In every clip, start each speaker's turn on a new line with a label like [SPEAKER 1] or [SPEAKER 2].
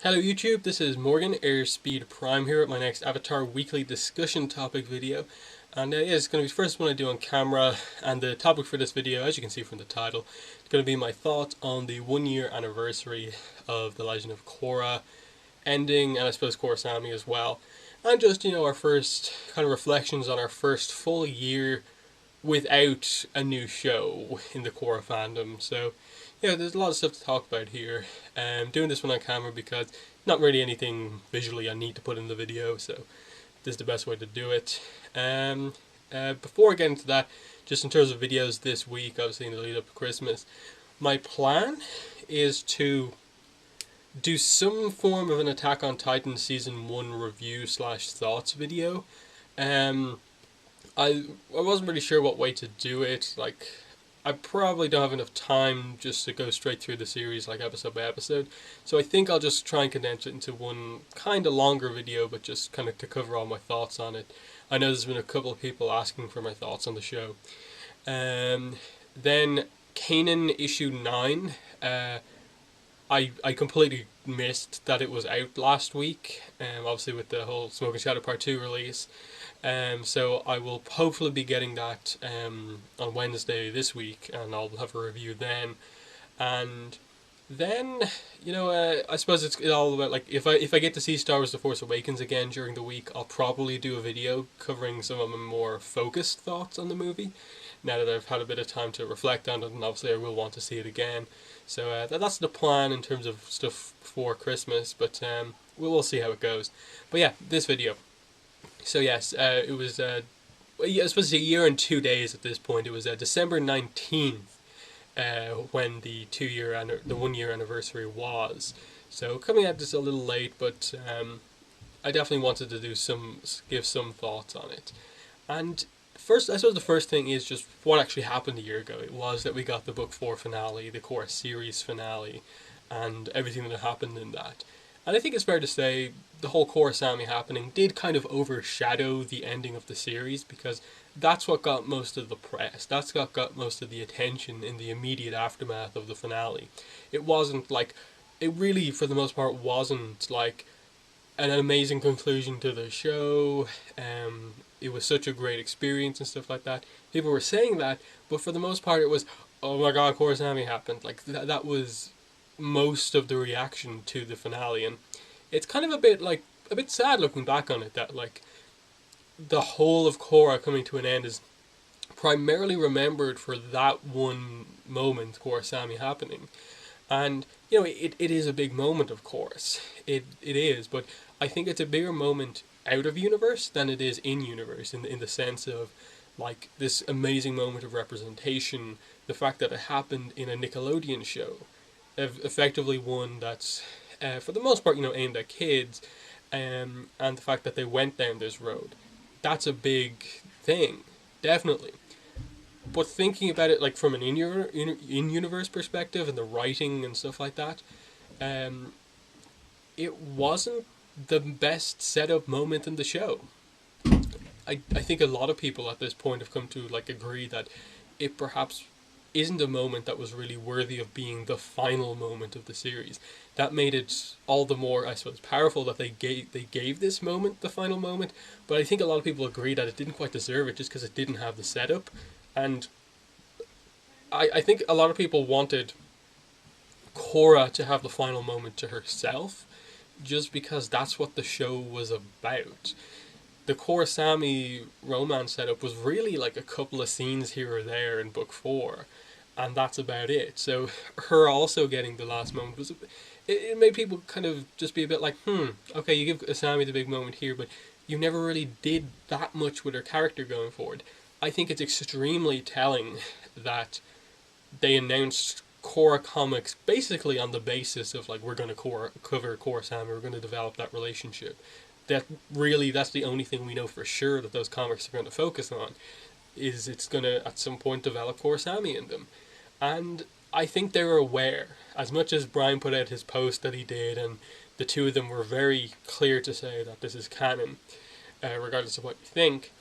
[SPEAKER 1] Hello YouTube, this is Morgan, Airspeed Prime here at my next Avatar weekly discussion topic video. And yeah, it's going to be the first one I do on camera, and the topic for this video, as you can see from the title, is going to be my thoughts on the 1 year anniversary of The Legend of Korra ending, and I suppose Korra as well. And just, our first kind of reflections on our first full year without a new show in the Korra fandom. So, yeah, there's a lot of stuff to talk about here. Doing this one on camera because not really anything visually I need to put in the video, so this is the best way to do it. Before I get into that, just in terms of videos this week, obviously in the lead up to Christmas, my plan is to do some form of an Attack on Titan Season 1 review slash thoughts video. Um, I wasn't really sure what way to do it. Like, I probably don't have enough time just to go straight through the series like episode by episode. So I think I'll just try and condense it into one kind of longer video, but just kind of to cover all my thoughts on it. I know there's been a couple of people asking for my thoughts on the show. Then Kanan issue 9. I completely missed that it was out last week, obviously with the whole Smoke and Shadow Part 2 release. So I will hopefully be getting that on Wednesday this week, and I'll have a review then. And then, I suppose it's all about, like, if I get to see Star Wars: The Force Awakens again during the week, I'll probably do a video covering some of my more focused thoughts on the movie. Now that I've had a bit of time to reflect on it, and obviously I will want to see it again. So that's the plan in terms of stuff for Christmas, but we'll see how it goes. But yeah, this video. So yes, it was, I suppose, a year and 2 days at this point. It was December 19th when the 1 year anniversary was. So coming at this a little late, but I definitely wanted to give some thoughts on it. And first, I suppose the first thing is just what actually happened a year ago. It was that we got the Book 4 finale, the Korra series finale, and everything that happened in that. And I think it's fair to say the whole Korra happening did kind of overshadow the ending of the series, because that's what got most of the press. That's what got most of the attention in the immediate aftermath of the finale. It wasn't like, it really, for the most part, wasn't like an amazing conclusion to the show. It was such a great experience and stuff like that. People were saying that, but for the most part, it was, oh my god, Korra happened. Like that was most of the reaction to the finale, and it's kind of a bit sad looking back on it, that like the whole of Korra coming to an end is primarily remembered for that one moment, Korra happening. And it is a big moment, of course. It is, but I think it's a bigger moment out of universe than it is in universe, in the sense of like this amazing moment of representation, the fact that it happened in a Nickelodeon show, effectively one that's for the most part aimed at kids, and the fact that they went down this road, that's a big thing, definitely. But thinking about it like from an in-universe perspective and the writing and stuff like that, it wasn't the best setup moment in the show. I think a lot of people at this point have come to like agree that it perhaps isn't a moment that was really worthy of being the final moment of the series. That made it all the more, I suppose, powerful that they gave this moment the final moment. But I think a lot of people agree that it didn't quite deserve it just because it didn't have the setup. And I think a lot of people wanted Korra to have the final moment to herself, just because that's what the show was about. The Korra romance setup was really like a couple of scenes here or there in Book 4, and that's about it. So her also getting the last moment was, it made people kind of just be a bit like, okay, you give Asami the big moment here, but you never really did that much with her character going forward. I think it's extremely telling that they announced Korra comics basically on the basis of like, we're going to cover Korra we're going to develop that relationship. That's the only thing we know for sure that those comics are going to focus on, is it's going to at some point develop Korra in them. And I think they were aware, as much as Brian put out his post that he did, and the two of them were very clear to say that this is canon, regardless of what you think.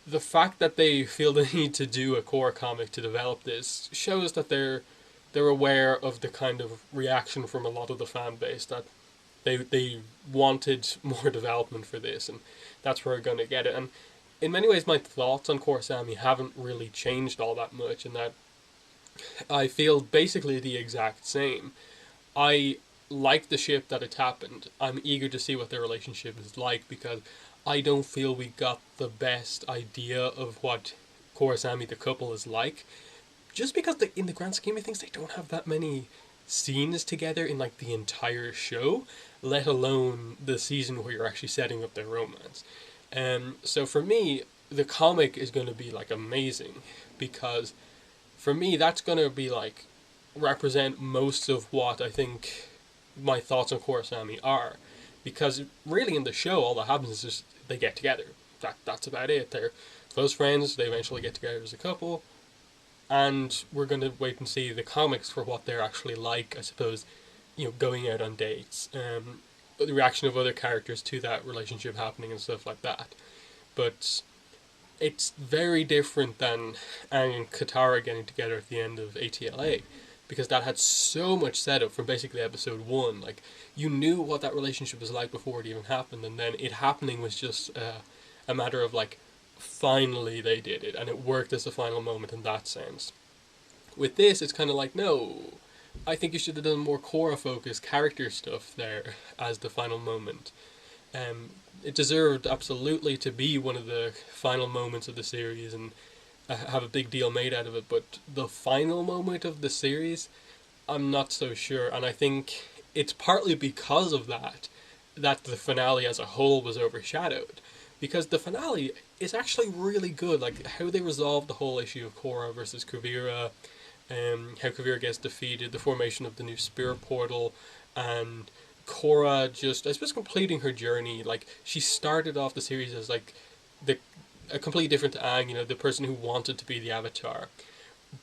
[SPEAKER 1] The fact that they feel the need to do a Korra comic to develop this shows that they're they're aware of the kind of reaction from a lot of the fan base that they wanted more development for this, and that's where we're going to get it. And in many ways, my thoughts on Korra haven't really changed all that much, in that I feel basically the exact same. I like the ship that it's happened. I'm eager to see what their relationship is like, because I don't feel we got the best idea of what Korra the couple is like. Just because in the grand scheme of things, they don't have that many scenes together in like the entire show, let alone the season where you're actually setting up their romance. So for me, the comic is going to be like amazing, because for me that's going to be like represent most of what I think my thoughts on Korra are, because really in the show all that happens is just they get together. That's about it. They're close friends. They eventually get together as a couple, and we're going to wait and see the comics for what they're actually like, I suppose, going out on dates, the reaction of other characters to that relationship happening and stuff like that. But it's very different than Aang and Katara getting together at the end of ATLA, because that had so much setup from basically episode one. Like, you knew what that relationship was like before it even happened, and then it happening was just a matter of like, finally they did it, and it worked as the final moment in that sense. With this, it's kind of like, no, I think you should have done more Korra focused character stuff there as the final moment. It deserved absolutely to be one of the final moments of the series and have a big deal made out of it, but the final moment of the series, I'm not so sure, and I think it's partly because of that that the finale as a whole was overshadowed. Because the finale is actually really good, like how they resolved the whole issue of Korra versus Kuvira, how Kuvira gets defeated, the formation of the new spirit portal, and Korra just, I suppose, completing her journey. Like, she started off the series as like the a completely different Aang, the person who wanted to be the Avatar,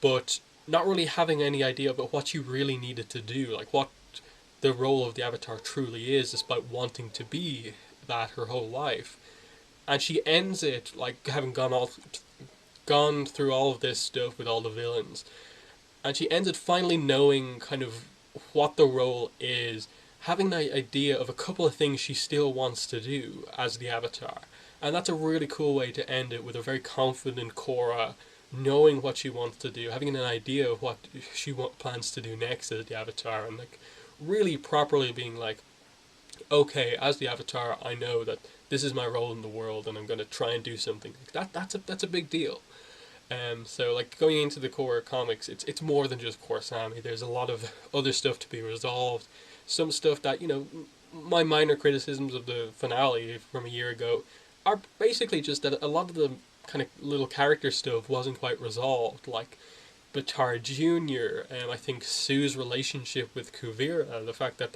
[SPEAKER 1] but not really having any idea about what she really needed to do, like what the role of the Avatar truly is, despite wanting to be that her whole life. And she ends it like having gone through all of this stuff with all the villains, and she ends it finally knowing kind of what the role is, having an idea of a couple of things she still wants to do as the Avatar. And that's a really cool way to end it, with a very confident Korra knowing what she wants to do, having an idea of what she plans to do next as the Avatar, and like really properly being like, okay, as the Avatar, I know that this is my role in the world, and I'm going to try and do something. That's a big deal. So like going into the Korra comics, it's more than just Korra. There's a lot of other stuff to be resolved. Some stuff that my minor criticisms of the finale from a year ago are basically just that a lot of the kind of little character stuff wasn't quite resolved, like Batar Jr. I think Sue's relationship with Kuvira, the fact that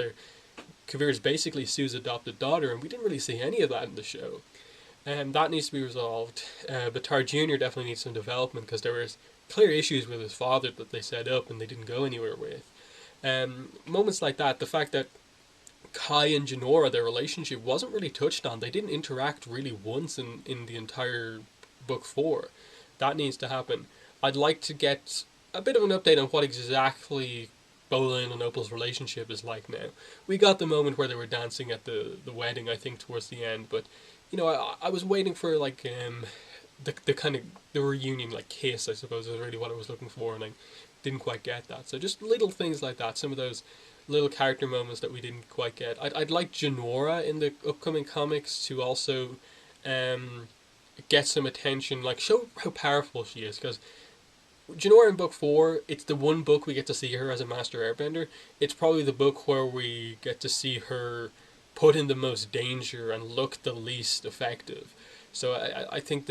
[SPEAKER 1] Kuvira is basically Sue's adopted daughter, and we didn't really see any of that in the show. That needs to be resolved. Batar Jr. definitely needs some development, because there was clear issues with his father that they set up and they didn't go anywhere with. Moments like that, the fact that Kai and Janora, their relationship wasn't really touched on. They didn't interact really once in the entire book 4. That needs to happen. I'd like to get a bit of an update on what exactly Bolin and Opal's relationship is like now. We got the moment where they were dancing at the wedding, I think, towards the end, but I was waiting for like the kind of the reunion, like kiss, I suppose, is really what I was looking for, and I didn't quite get that. So just little things like that, some of those little character moments that we didn't quite get. I'd like Janora in the upcoming comics to also get some attention, like show how powerful she is, because Janora in book 4, it's the one book we get to see her as a master airbender. It's probably the book where we get to see her put in the most danger and look the least effective. So I think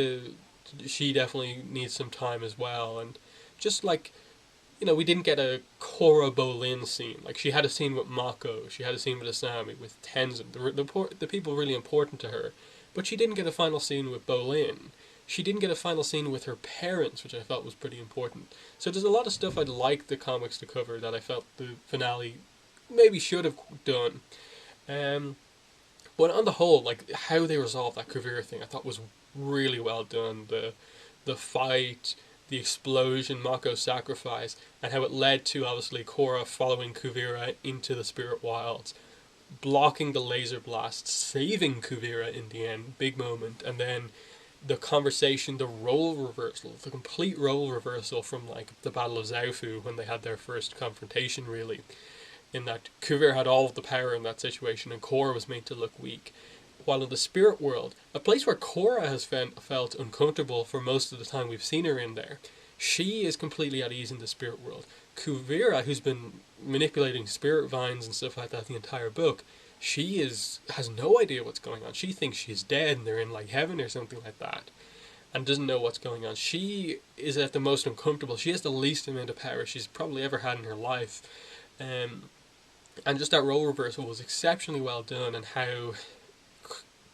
[SPEAKER 1] she definitely needs some time as well. And just like, we didn't get a Korra Bolin scene. Like, she had a scene with Mako, she had a scene with Asami, with Tenzin, the people really important to her. But she didn't get a final scene with Bolin. She didn't get a final scene with her parents, which I felt was pretty important. So there's a lot of stuff I'd like the comics to cover that I felt the finale maybe should have done. But on the whole, like how they resolved that Kuvira thing, I thought was really well done. The fight, the explosion, Mako's sacrifice, and how it led to obviously Korra following Kuvira into the spirit wilds, blocking the laser blast, saving Kuvira in the end, big moment, and then the conversation, the role reversal, the complete role reversal from like the Battle of Zaofu when they had their first confrontation, really, in that Kuvira had all of the power in that situation and Korra was made to look weak. While in the spirit world, a place where Korra has felt uncomfortable for most of the time we've seen her in there, she is completely at ease in the spirit world. Kuvira, who's been manipulating spirit vines and stuff like that the entire book, has no idea what's going on. She thinks she's dead and they're in like heaven or something like that, and doesn't know what's going on. She is at the most uncomfortable. She has the least amount of power she's probably ever had in her life, and just that role reversal was exceptionally well done, and how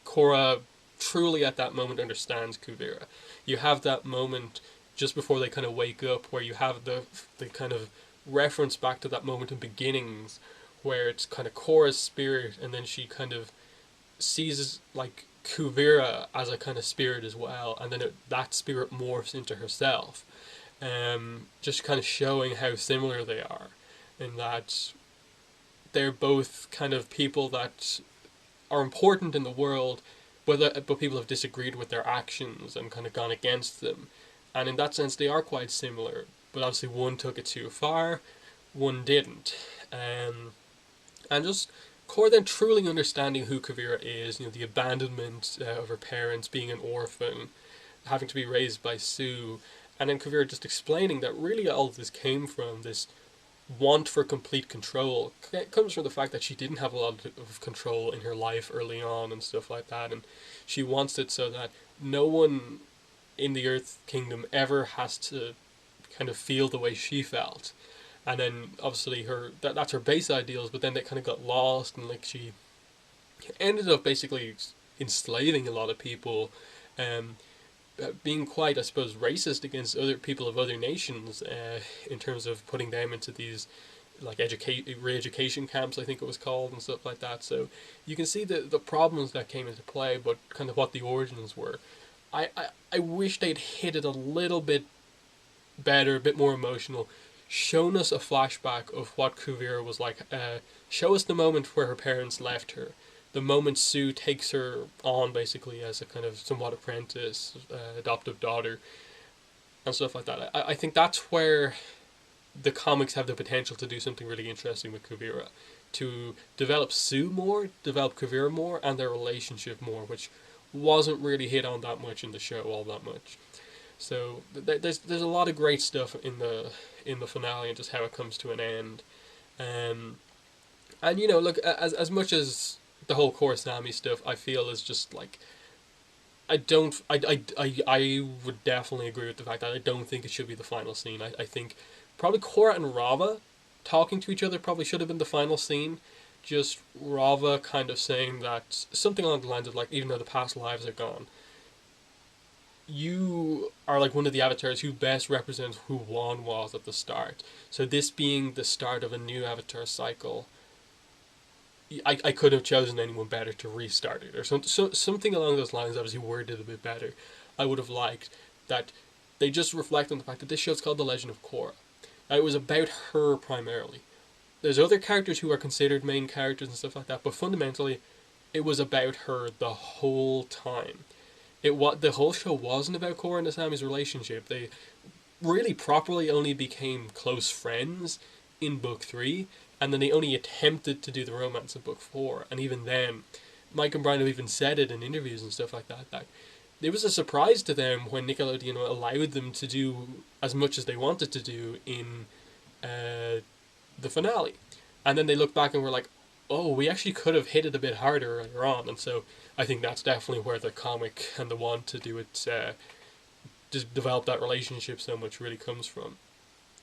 [SPEAKER 1] Korra truly at that moment understands Kuvira. You have that moment just before they kind of wake up where you have the kind of reference back to that moment in beginnings where it's kind of Korra's spirit and then she kind of sees like Kuvira as a kind of spirit as well, and then that spirit morphs into herself, just kind of showing how similar they are in that they're both kind of people that are important in the world, but people have disagreed with their actions and kind of gone against them. And in that sense, they are quite similar. But obviously, one took it too far, one didn't. And just Korra then truly understanding who Kuvira is, the abandonment of her parents, being an orphan, having to be raised by Sue, and then Kuvira just explaining that really all of this came from this want for complete control. It comes from the fact that she didn't have a lot of control in her life early on and stuff like that, and she wants it so that no one in the Earth Kingdom ever has to kind of feel the way she felt. And then obviously that's her base ideals, but then they kind of got lost, and like she ended up basically enslaving a lot of people, being quite, I suppose, racist against other people of other nations, in terms of putting them into these like re-education camps, I think it was called, and stuff like that. So you can see the problems that came into play, but kind of what the origins were. I wish they'd hit it a little bit better, a bit more emotional, shown us a flashback of what Kuvira was like, show us the moment where her parents left her, the moment Sue takes her on basically as a kind of somewhat apprentice, adoptive daughter, and stuff like that. I think that's where the comics have the potential to do something really interesting with Kuvira, to develop Sue more, develop Kuvira more, and their relationship more, which wasn't really hit on that much in the show all that much. So there's a lot of great stuff in the finale and just how it comes to an end, and look, as much as the whole Korra stuff I feel is just like, I would definitely agree with the fact that I don't think it should be the final scene. I think probably Korra and Rava talking to each other probably should have been the final scene. Just Rava kind of saying that something along the lines of like, even though the past lives are gone, you are like one of the avatars who best represents who Juan was at the start. So this being the start of a new avatar cycle, I could have chosen anyone better to restart it, or something along those lines. Obviously worded a bit better. I would have liked that they just reflect on the fact that this show's called The Legend of Korra. It was about her primarily. There's other characters who are considered main characters and stuff like that, but fundamentally, it was about her the whole time. The whole show wasn't about Korra and Asami's relationship. They really properly only became close friends in book 3, and then they only attempted to do the romance in book 4. And even then, Mike and Brian have even said it in interviews and stuff like that, that it was a surprise to them when Nickelodeon allowed them to do as much as they wanted to do in the finale. And then they look back and were like, oh, we actually could have hit it a bit harder earlier on. And so I think that's definitely where the comic and the want to do it, just develop that relationship so much, really comes from.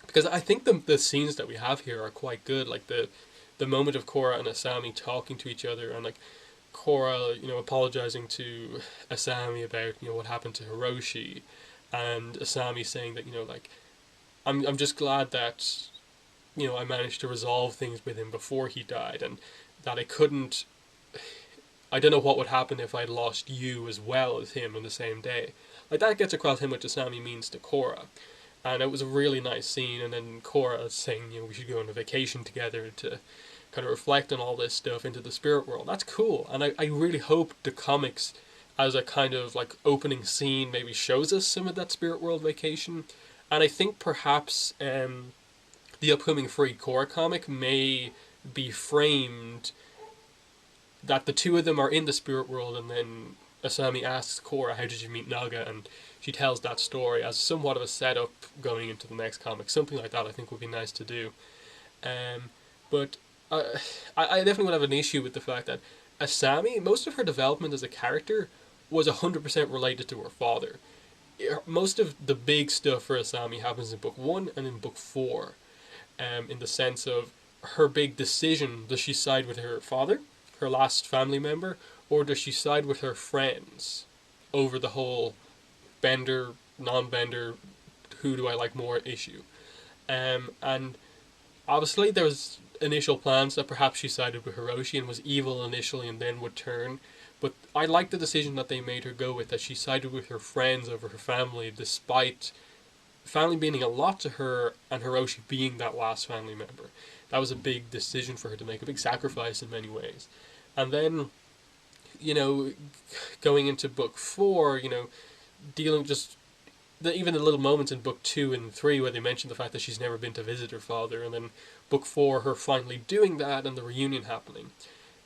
[SPEAKER 1] Because I think the scenes that we have here are quite good. Like the moment of Korra and Asami talking to each other, and like Korra, apologizing to Asami about, what happened to Hiroshi, and Asami saying that, like, I'm just glad that, I managed to resolve things with him before he died, and that I don't know what would happen if I'd lost you as well as him on the same day. Like, that gets across how much Asami means to Korra. and it was a really nice scene. And then Korra saying, we should go on a vacation together to kind of reflect on all this stuff into the spirit world. That's cool, and I really hope the comics, as a kind of like opening scene, maybe shows us some of that spirit world vacation. And I think perhaps the upcoming free Korra comic may be framed that the two of them are in the spirit world, and then Asami asks Korra, "How did you meet Naga?" and she tells that story as somewhat of a setup going into the next comic. Something like that, I think, would be nice to do. But I definitely would have an issue with the fact that Asami, most of her development as a character was 100% related to her father. Most of the big stuff for Asami happens in book 1 and in book 4, in the sense of her big decision. Does she side with her father, her last family member, or does she side with her friends over the whole bender, non-bender, who do I like more issue? And obviously there was initial plans that perhaps she sided with Hiroshi and was evil initially and then would turn. But I like the decision that they made her go with, that she sided with her friends over her family, despite family meaning a lot to her and Hiroshi being that last family member. That was a big decision for her to make, a big sacrifice in many ways. And then, you know, going into book 4, dealing just even the little moments in book 2 and 3 where they mention the fact that she's never been to visit her father, and then book 4, her finally doing that and the reunion happening.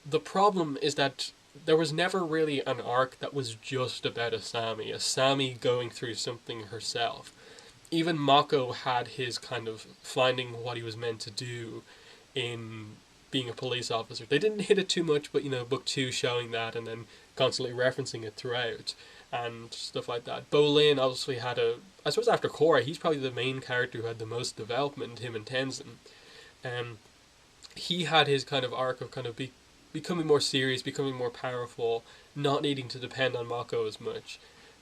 [SPEAKER 1] The problem is that there was never really an arc that was just about Asami going through something herself. Even Mako had his kind of finding what he was meant to do in being a police officer. They didn't hit it too much, but book 2 showing that and then constantly referencing it throughout and stuff like that. Bolin obviously had I suppose after Korra, he's probably the main character who had the most development, him and Tenzin. He had his kind of arc of kind of becoming more serious, becoming more powerful, not needing to depend on Mako as much.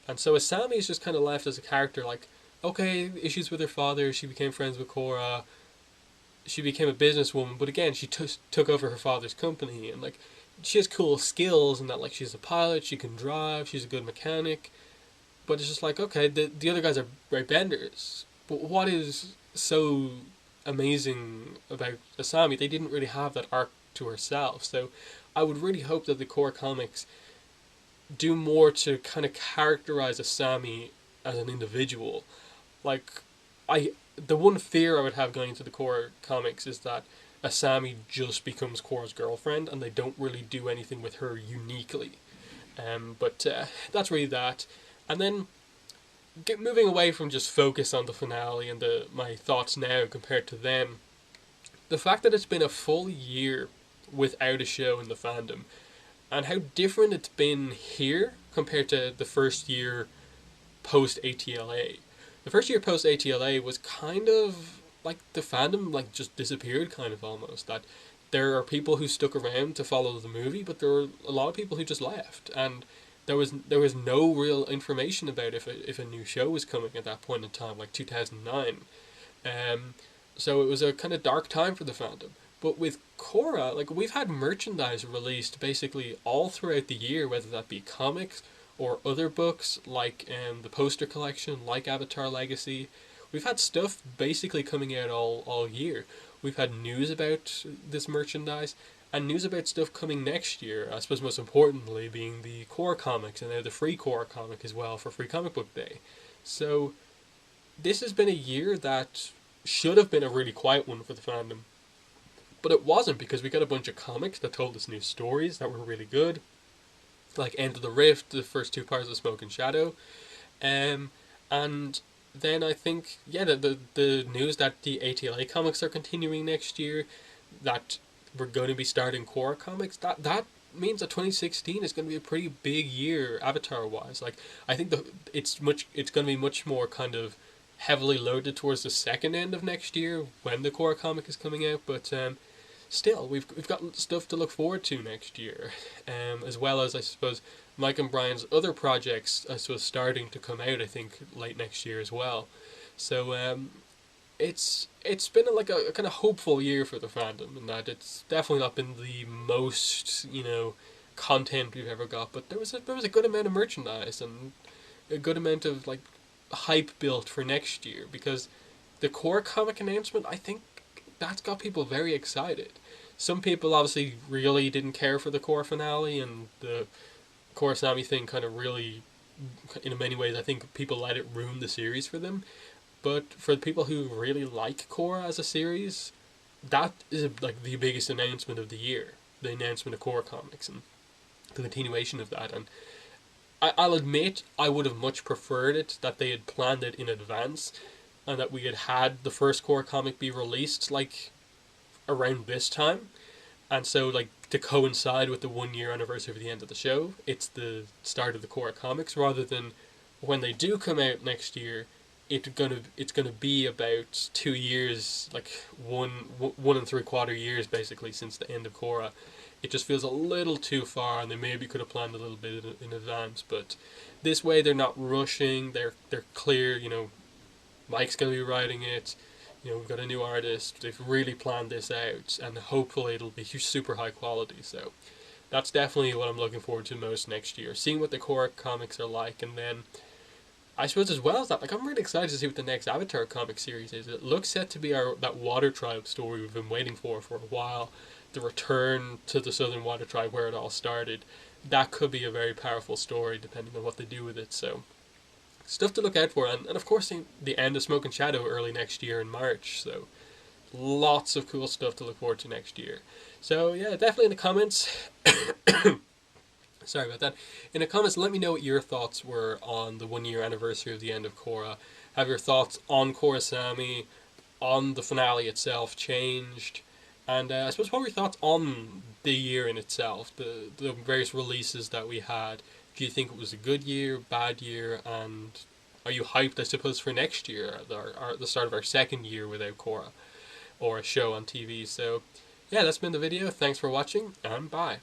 [SPEAKER 1] And so Asami is just kind of left as a character like, okay, issues with her father, she became friends with Korra, she became a businesswoman, but again, she took over her father's company, and like, she has cool skills in that, like, she's a pilot, she can drive, she's a good mechanic, but it's just like, okay, the other guys are great benders, but what is so amazing about Asami? They didn't really have that arc to herself, so I would really hope that the core comics do more to kind of characterize Asami as an individual. Like, the one fear I would have going into the core comics is that Asami just becomes Korra's girlfriend and they don't really do anything with her uniquely. But that's really that. And then moving away from just focus on the finale and my thoughts now compared to then, the fact that it's been a full year without a show in the fandom and how different it's been here compared to the first year post ATLA. The first year post ATLA was kind of like the fandom like just disappeared, kind of almost. That there are people who stuck around to follow the movie, but there were a lot of people who just left, and there was no real information about if a new show was coming at that point in time, like 2009. So it was a kind of dark time for the fandom. But with Korra, like, we've had merchandise released basically all throughout the year, whether that be comics or other books like the poster collection, like Avatar Legacy. We've had stuff basically coming out all year. We've had news about this merchandise and news about stuff coming next year. I suppose most importantly being the core comics and now the free core comic as well for Free Comic Book Day. So this has been a year that should have been a really quiet one for the fandom. But it wasn't, because we got a bunch of comics that told us new stories that were really good. Like End of the Rift, the first two parts of Smoke and Shadow. And then I think, yeah, the news that the ATLA comics are continuing next year, that we're going to be starting Korra comics, that means that 2016 is going to be a pretty big year Avatar wise. Like, I think it's going to be much more kind of heavily loaded towards the second end of next year when the Korra comic is coming out, but still, we've got stuff to look forward to next year, as well as, I suppose, Mike and Brian's other projects, I suppose, starting to come out, I think, late next year as well. So it's been like a kind of hopeful year for the fandom, in that it's definitely not been the most, content we've ever got, but there was a good amount of merchandise and a good amount of, like, hype built for next year, because the core comic announcement, I think that's got people very excited. Some people obviously really didn't care for the core finale, and the Korra Sami thing kind of really, in many ways, I think people let it ruin the series for them. But for the people who really like Korra as a series, that is like the biggest announcement of the year. The announcement of Korra comics and the continuation of that. And I'll admit, I would have much preferred it that they had planned it in advance, and that we had the first Korra comic be released like around this time. And so, like, to coincide with the 1 year anniversary of the end of the show, it's the start of the Korra comics, rather than when they do come out next year, it's gonna be about 2 years, like one and 3/4 years basically since the end of Korra. It just feels a little too far, and they maybe could have planned a little bit in advance. But this way, they're not rushing. They're clear. Mike's gonna be writing it. We've got a new artist. They've really planned this out, and hopefully it'll be super high quality. So that's definitely what I'm looking forward to most next year. Seeing what the core comics are like, and then I suppose as well as that, like, I'm really excited to see what the next Avatar comic series is. It looks set to be that Water Tribe story we've been waiting for a while. The return to the Southern Water Tribe, where it all started. That could be a very powerful story, depending on what they do with it. So stuff to look out for, and of course the end of Smoke and Shadow early next year in March. So lots of cool stuff to look forward to next year. So yeah, definitely in the comments. Sorry about that. In the comments, let me know what your thoughts were on the 1 year anniversary of the end of Korra. Have your thoughts on Korra Sami, on the finale itself, changed? And I suppose, what were your thoughts on the year in itself, the various releases that we had? Do you think it was a good year, bad year, and are you hyped, I suppose, for next year, the start of our second year without Korra, or a show on TV? So yeah, that's been the video. Thanks for watching, and bye.